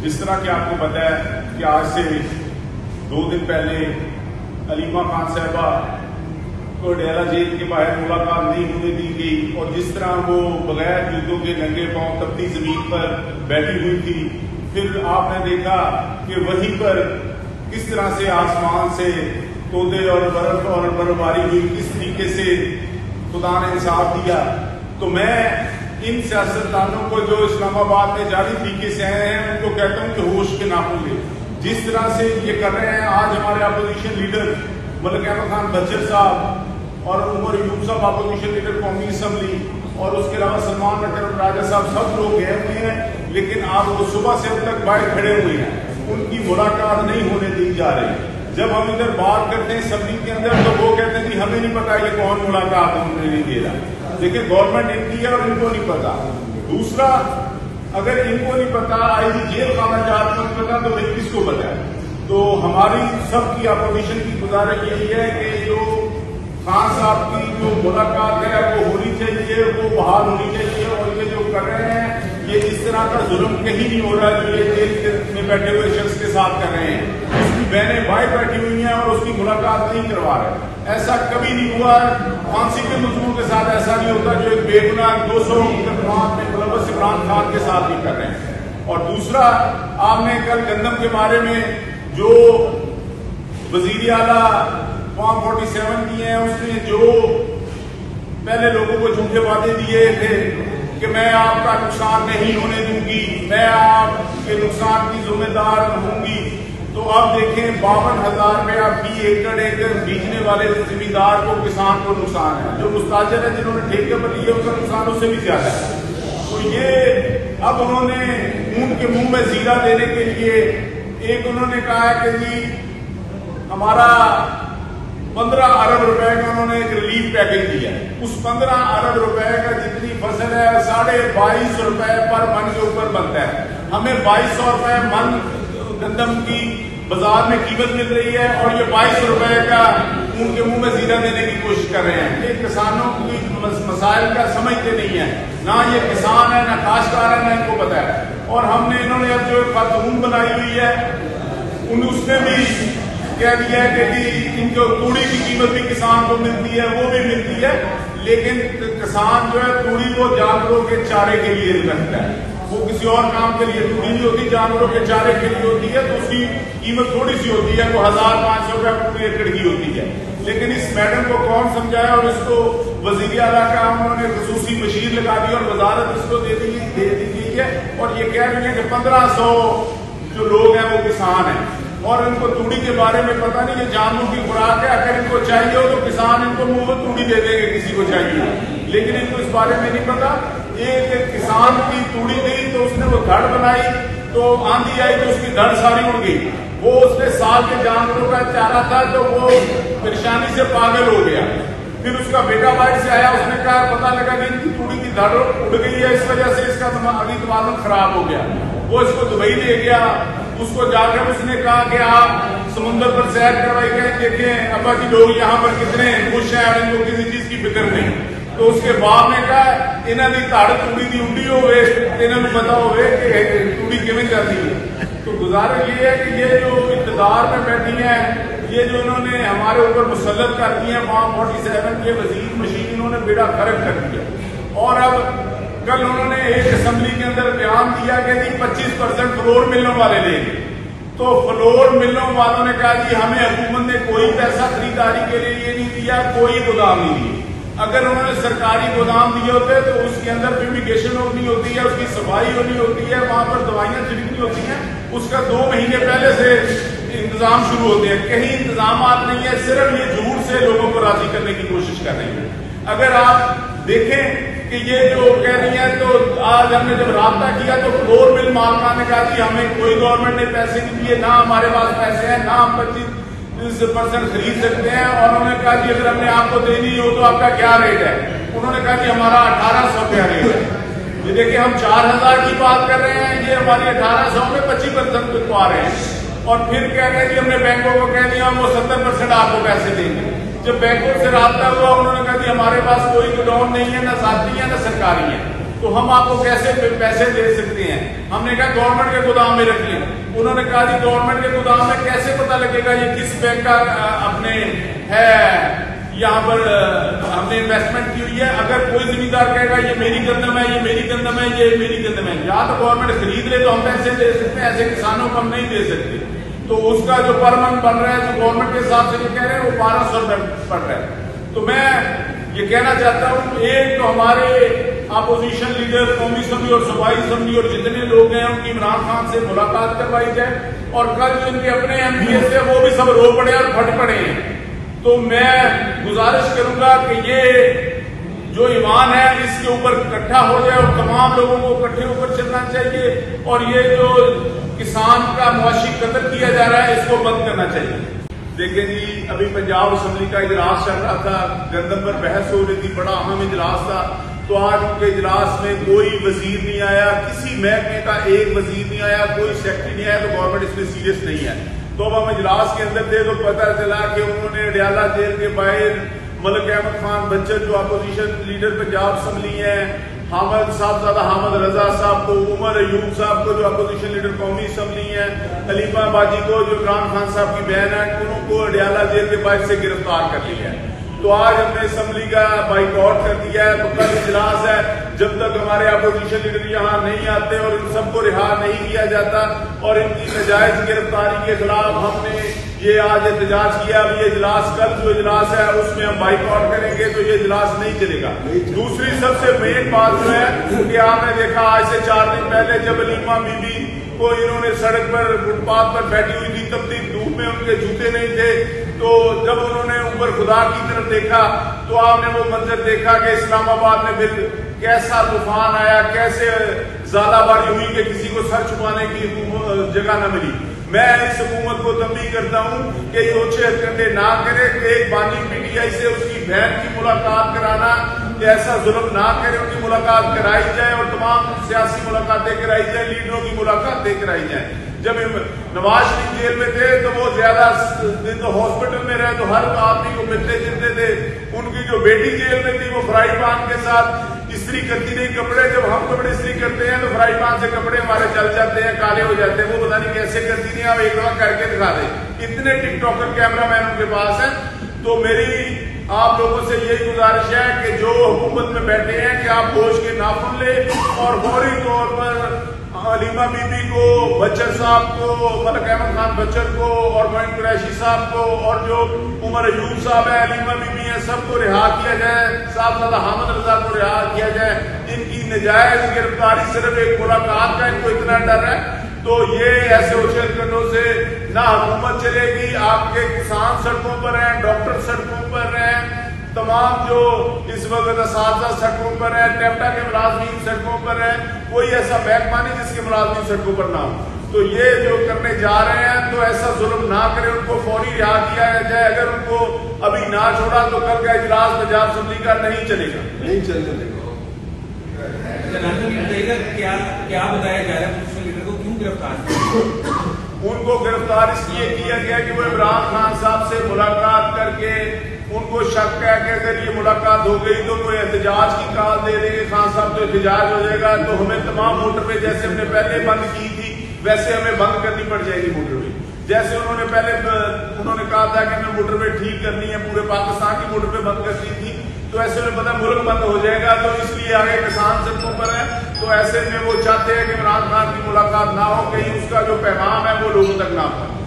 جس طرح کہ آپ کو پتا ہے کہ آج سے 2 دن پہلے علیمہ خان صاحبہ کو ڈیرہ جیل کے باہر ملاقات نہیں ہونے دی گئی، اور جس طرح وہ بغیر جوتوں کے ننگے پاؤں تپتی زمین پر بیٹھی ہوئی تھی، پھر آپ نے دیکھا کہ وہیں پر کس طرح سے آسمان سے تودے اور برف اور برفباری ہوئی، کس طریقے سے خدا نے انصاف دیا۔ تو میں ان سیاستدانوں کو جو اسلام آباد میں جعلی طریقے سے آئے ہیں ان کو کہتا ہوں کہ ہوش کے ناخن لیں۔ جس طرح سے یہ کر رہے ہیں، آج ہمارے opposition leader Malik Ahmad Khan Butcher صاحب اور عمر ایوب صاحب اپوزیشن لیڈر قومی اسمبلی، اور اس کے علاوہ سلمان راجہ صاحب، سب لوگ گئے ہوئے ہیں، لیکن آپ وہ صبح سے اب تک باہر کھڑے ہوئے ہیں، ان کی ملاقات نہیں ہونے دی جا رہی۔ جب ہم ادھر بات کرتے ہیں اسمبلی کے اندر تو وہ کہتے ہیں کہ ہمیں نہیں پتا یہ کون ملاقات ہمیں نہیں دے رہا، لیکن گورنمنٹ ان کی ہے اور ان کو نہیں پتا۔ دوسرا، اگر ان کو نہیں پتا، آئی جی جیل خانہ جات کو نہیں پتا تو بھائی کس کو پتا ہے؟ تو ہماری سب کی اپوزیشن کی گزارش یہی ہے کہ جو خان صاحب کی جو ملاقات ہے وہ ہونی چاہیے، وہ بحال ہونی چاہیے، اور یہ جو کر رہے ہیں یہ اس طرح کا ظلم کہیں نہیں ہو رہا جو یہ جیل میں بیٹھے ہوئے شخص کے ساتھ کر رہے ہیں۔ اس کی بہنیں بھائی بیٹھی ہوئی ہیں اور اس کی ملاقات نہیں کروا رہے، ایسا کبھی نہیں ہوا۔ پھانسی کے مجرموں کے ساتھ ایسا نہیں ہوتا جو ایک بے گناہ 200 مقدمات میں ملوث عمران خان کے ساتھ بھی کر رہے ہیں۔ اور دوسرا، آپ نے کل گندم کے بارے میں جو وزیر اعلیٰ فارم 47 کی ہیں، اس نے جو پہلے لوگوں کو جھوٹے وعدے دیے تھے کہ میں آپ کا نقصان نہیں ہونے دوں گی، میں آپ کے نقصان کی ذمہ دار ہوں گی، تو اب دیکھیں 52,000 روپیہ فی ایکڑ بیچنے والے زمیندار کو، کسان کو نقصان ہے۔ جو مستاجر ہے جنہوں نے ٹھیکے پر لیے ان کا نقصان اس سے بھی زیادہ ہے۔ تو یہ اب انہوں نے اون کے منہ میں زیرہ دینے کے لیے ایک انہوں نے کہا ہے کہ جی ہمارا 15 ارب روپے کا انہوں نے ایک ریلیف پیکج دیا ہے، اس 15 ارب روپے کا جتنی فصل ہے 2250 روپے پر من کے اوپر بنتا ہے، ہمیں 2200 روپے من گندم کی بازار میں قیمت مل رہی ہے، اور یہ 2200 روپے کا ان کے منہ میں زیرہ دینے کی کوشش کر رہے ہیں۔ یہ کسانوں کی مسائل کا سمجھتے نہیں ہیں، نہ یہ کسان ہے نہ کاشتکار ہے، نہ ان کو پتا ہے۔ اور ہم نے انہوں نے اب جو خاتون بنائی ہوئی ہے اس نے بھی کہہ دیا ہے کہ جی ان کو توڑی کی قیمت بھی کسان کو ملتی ہے، وہ بھی ملتی ہے، لیکن کسان جو ہے توڑی کو جانوروں کے چارے کے لیے رکھتا ہے، وہ کسی اور کام کے لیے توڑی نہیں ہوتی، جانوروں کے چارے کے لیے ہوتی ہے، تو اس کی قیمت تھوڑی سی ہوتی ہے، وہ 1500 روپے پورے ایکڑ کی ہوتی ہے۔ لیکن اس میڈم کو کون سمجھایا، اور اس کو وزیر اعلیٰ کا انہوں نے خصوصی مشیر لگا دی اور وزارت اس کو دے دی گئی ہے، اور یہ کہہ رہی ہے کہ 1500 جو لوگ ہیں وہ کسان ہیں، اور ان کو توڑی کے بارے میں پتہ نہیں، یہ جانوروں کی خوراک ہے، اگر ان کو چاہیے ہو تو کسان ان کو منہ میں توڑی دے دیں گے کسی کو چاہیے، لیکن ان کو اس بارے میں نہیں پتا۔ ایک کسان کی توڑی گئی تو اس نے وہ دھڑ بنائی، تو آندھی آئی تو اس کی دھڑ ساری اڑ گئی، وہ اس نے سال کے جانوروں کا چارہ تھا تو وہ پریشانی سے پاگل ہو گیا۔ پھر اس کا بیٹا باہر سے آیا، اس نے کہا پتہ لگا کہ ان کی توڑی کی دھڑ اڑ گئی ہے، اس وجہ سے اس کا ابھی توازن خراب ہو گیا۔ وہ اس کو دبئی لے گیا، اس کو جا کر اس نے کہا کہ آپ سمندر پر سیر کروائی گئے، دیکھیں ابا جی لوگ یہاں پر کتنے خوش ہیں اور ان کو کسی چیز کی فکر نہیں۔ تو اس کے باپ نے کہا انہوں نے دھڑ توڑی دی اڈی ہوئے، انہوں نے پتا ہوئے کہ توڑی کیویں جاتی ہے۔ تو گزارش یہ ہے کہ یہ جو اقتدار میں بیٹھی ہیں، یہ جو انہوں نے ہمارے اوپر مسلط کر دی ہیں فارم 47 کے وزیر مشین، انہوں نے بیڑا غرق کر دیا۔ اور اب کل انہوں نے ایک اسمبلی کے اندر بیان دیا کہ جی 25% فلور ملوں والے لیں گے، تو فلور ملوں والوں نے کہا جی ہمیں حکومت نے کوئی پیسہ خریداری کے لیے یہ نہیں دیا، کوئی گودام نہیں دیا۔ اگر انہوں نے سرکاری گودام دیے ہوتے تو اس کے اندر فیومیگیشن ہونی ہوتی ہے، اس کی صفائی ہونی ہوتی ہے، وہاں پر دوائیاں چھڑکنی ہوتی ہیں، اس کا 2 مہینے پہلے سے انتظام شروع ہوتے ہیں۔ کہیں انتظامات نہیں ہے، صرف یہ جھوٹ سے لوگوں کو راضی کرنے کی کوشش کر رہی ہے۔ اگر آپ دیکھیں کہ یہ جو کہہ رہی ہیں، تو آج ہم نے جب رابطہ کیا تو فلور مل مالکان نے کہا جی ہمیں کوئی گورنمنٹ نے پیسے نہیں دیے، نہ ہمارے پاس پیسے ہیں، نہ ہم 25% خرید سکتے ہیں، اور انہوں نے کہا جی اگر ہم نے آپ کو دینی ہو تو آپ کا کیا ریٹ ہے؟ انہوں نے کہا جی ہمارا 1800 روپیہ ریٹ ہے۔ یہ دیکھیں ہم 4000 کی بات کر رہے ہیں، یہ ہماری 1800 میں 25% لکھوا رہے ہیں، اور پھر کہہ رہے ہیں جی ہم نے بینکوں کو کہہ دیا وہ 70% آپ کو پیسے دیں گے۔ جب بینکوں سے رابطہ ہوا انہوں نے کہا جی ہمارے پاس کوئی گوڈاؤن نہیں ہے، نہ ذاتی ہے نہ سرکاری ہے۔ تو ہم آپ کو کیسے پیسے دے سکتے ہیں؟ ہم نے کہا گورنمنٹ کے گودام میں رکھ لیں. انہوں نے کہا جی گورنمنٹ کے گودام میں کیسے پتہ لگے گا یہ کس بینک کا اپنے ہے یہاں پر ہم نے انویسٹمنٹ کی ہوئی ہے. اگر کوئی زمیندار کہے گا یہ میری گندم ہے، یہ میری گندم ہے، یہ میری گندم ہے، یا تو گورنمنٹ خرید لے تو ہم پیسے دے سکتے ہیں، ایسے کسانوں کو ہم نہیں دے سکتے. تو اس کا جو پر من بن رہا ہے جو گورنمنٹ کے حساب سے جو کہہ رہے ہیں وہ 1200 روپے پڑ رہا ہے. تو میں یہ کہنا چاہتا ہوں ایک تو ہمارے اپوزیشن لیڈر قومی اسمبلی اور صوبائی اسمبلی اور جتنے لوگ ہیں ان کی عمران خان سے ملاقات کروائی جائے، اور کل جو ان کے اپنے ایم پی ایس ہیں وہ بھی سب رو پڑے اور پھٹ پڑے ہیں. تو میں گزارش کروں گا کہ یہ جو ایوان ہے اس کے اوپر اکٹھا ہو جائے اور تمام لوگوں کو اکٹھے ہو کر چلنا چاہیے، اور یہ جو کسان کا معاشی قتل کیا جا رہا ہے اس کو بند کرنا چاہیے. دیکھیں جی ابھی پنجاب اسمبلی کا اجلاس چل رہا تھا، گندم پر بحث ہو رہی تھی، بڑا اہم اجلاس تھا. تو آج ان کے اجلاس میں کوئی وزیر نہیں آیا، کسی محکمے کا ایک وزیر نہیں آیا، کوئی سیکٹری نہیں آیا. تو گورنمنٹ اس میں سیریس نہیں ہے. تو اب ہم اجلاس کے اندر تھے تو پتہ چلا کہ انہوں نے اڈیالہ جیل کے باہر ملک احمد خان بچر جو اپوزیشن لیڈر پنجاب اسمبلی ہیں، حامد صاحبزادہ حامد رضا صاحب کو، عمر ایوب صاحب کو جو اپوزیشن لیڈر قومی اسمبلی ہیں، حلیمہ باجی کو جو عمران خان صاحب کی بہن ہے، انہوں کو اڈیالہ جیل کے باہر سے گرفتار کر لیا ہے. تو آج ہم نے اسمبلی کا بائیکاٹ کر دیا ہے. کل اجلاس ہے، جب تک ہمارے اپوزیشن لیڈر یہاں نہیں آتے اور ان سب کو رہا نہیں کیا جاتا اور ان کی ناجائز گرفتاری کے خلاف ہم نے یہ آج احتجاج کیا. اب یہ اجلاس کل جو اجلاس ہے اس میں ہم بائیکاٹ کریں گے تو یہ اجلاس نہیں چلے گا. دوسری سب سے مین بات جو ہے کہ آپ نے دیکھا آج سے 4 دن پہلے جب علیمہ بی بی کو انہوں نے سڑک پر فٹ پاتھ پر بیٹھی ہوئی تھی، تپتی دھوپ میں ان کے جوتے نہیں تھے، تو جب انہوں نے اوپر خدا کی طرف دیکھا تو آپ نے وہ منظر دیکھا کہ اسلام آباد میں پھر کیسا طوفان آیا، کیسے زالہ باری ہوئی کہ کسی کو سر چھپانے کی جگہ نہ ملی. میں اس حکومت کو تنبیہ کرتا ہوں کہ یہ اوچھے ہتھکنڈے نہ کرے. ایک بانی پی ٹی آئی سے اس کی بہن کی ملاقات کرانا، ایسا ظلم نہ کرے. ان کی ملاقات کرائی جائے اور تمام سیاسی ملاقاتیں کرائی جائیں، لیڈروں کی ملاقاتیں کرائی جائیں. جب نواز شریف جیل میں تھے تو وہ زیادہ دن تو ہاسپٹل میں رہے تو ہر آدمی کو ملتے جلتے تھے. ان کی جو بیٹی جیل میں تھی وہ فرائی پان کے ساتھ استری کرتی نہیں کپڑے. جب ہم کپڑے استری کرتے ہیں تو فرائی پان سے کپڑے ہمارے جل جاتے ہیں، کالے ہو جاتے ہیں. وہ پتہ نہیں کیسے کرتی نہیں، آپ ایک دفعہ کر کے دکھا دیں. اتنے ٹک ٹاکر کیمرہ مین ان کے پاس ہیں. تو میری آپ لوگوں سے یہی گزارش ہے کہ جو حکومت میں بیٹھے ہیں کہ آپ ہوش کے ناخن لیں اور فوری طور پر حلیمہ بی بی کو، بچر صاحب کو، ملک احمد خان بچر کو اور معین قریشی صاحب کو اور جو عمر ایوب صاحب ہے، حلیمہ بی بی ہے، سب کو رہا کیا جائے. صاحبزادہ حامد رضا کو رہا کیا جائے. ان کی ناجائز گرفتاری صرف ایک ملاقات کا ان کو اتنا ڈر ہے. تو یہ ایسے اچھل کرنوں سے نہ حکومت چلے گی. آپ کے کسان سڑکوں پر ہیں، ڈاکٹر سڑکوں پر ہیں، تمام جو اس وقت اساتذہ سڑکوں پر ہیں، ٹیپٹا کے ملازمین سڑکوں پر ہیں. کوئی ایسا محکمہ نہیں جس کے ملازمین سڑکوں پر نہ ہو. تو یہ جو کرنے جا رہے ہیں تو ایسا ظلم نہ کریں، ان کو فوری رہا کیا جائے. اگر ان کو ابھی نہ چھوڑا تو کل کا اجلاس پنجاب اسمبلی کا نہیں چلے گا. نہیں چلے گا. کیا بتایا جا رہا ہے لیڈر کو کیوں گرفتار؟ ان کو گرفتار اس لیے کیا گیا کہ وہ عمران خان صاحب سے ملاقات کر کے ان کو شک ہے کہ اگر یہ ملاقات ہو گئی تو کوئی احتجاج کی کال دے دیں گے خان صاحب تو احتجاج ہو جائے گا. تو ہمیں تمام موٹر وے جیسے ہم نے پہلے بند کی تھی ویسے ہمیں بند کرنی پڑ جائے گی موٹر وے. جیسے انہوں نے پہلے انہوں نے کہا تھا کہ ہمیں موٹر وے ٹھیک کرنی ہے، پورے پاکستان کی موٹر وے بند کرنی تھی، تو ایسے انہیں پتا ملک بند ہو جائے گا. تو اس لیے آگے کسان سڑکوں پر ہیں. تو ایسے میں وہ چاہتے ہیں کہ عمران خان کی ملاقات نہ ہو، کہیں اس کا جو پیغام ہے وہ لوگوں تک نہ پہنچے.